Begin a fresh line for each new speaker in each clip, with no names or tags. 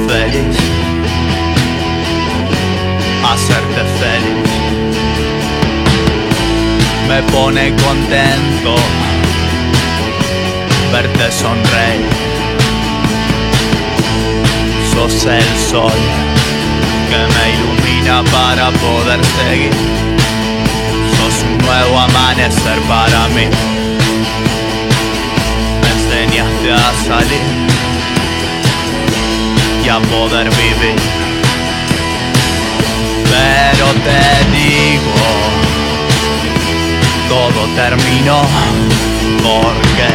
feliz, hacerte feliz. Me pone contento verte sonreír. Sos el sol que me ilumina para poder seguir. Sos un nuevo amanecer para mí. Me enseñaste a salir y a poder vivir. Pero te digo, todo terminó, porque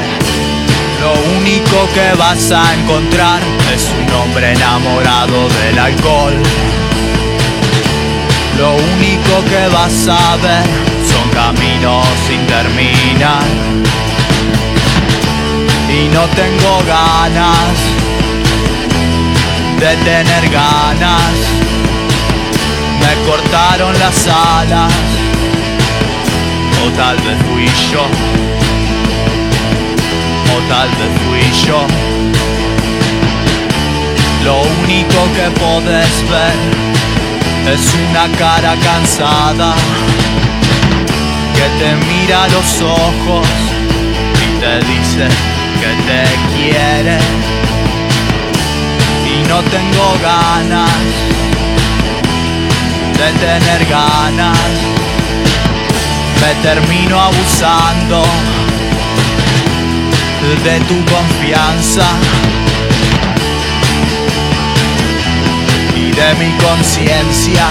lo único que vas a encontrar es un hombre enamorado del alcohol. Lo único que vas a ver son caminos sin terminar. Y no tengo ganas de tener ganas. Me cortaron las alas, o tal vez fui yo, o tal vez fui yo. Lo único que podés ver es una cara cansada que te mira a los ojos y te dice que te quiere. Y no tengo ganas de tener ganas. Me termino abusando de tu confianza y de mi conciencia.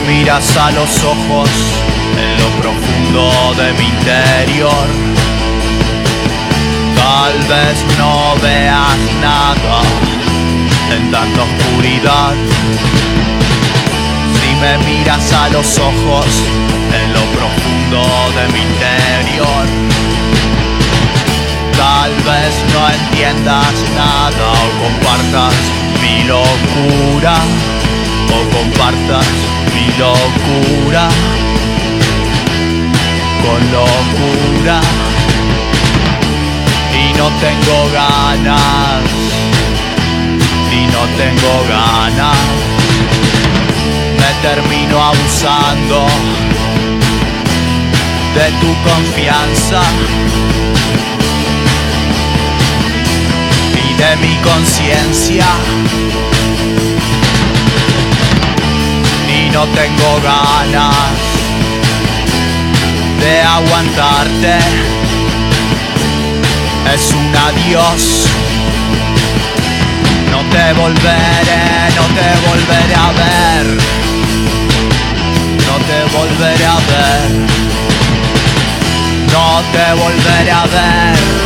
Miras a los ojos en lo profundo de mi interior. Tal vez no veas nada en tanta oscuridad. Si me miras a los ojos en lo profundo de mi interior, tal vez no entiendas nada o compartas mi locura, o compartas mi locura con locura. Y no tengo ganas, y no tengo ganas. Me termino abusando de tu confianza y de mi conciencia. Y no tengo ganas de aguantarte. Es un adiós. No te volveré, no te volveré a ver. No te volveré a ver. No te volveré a ver.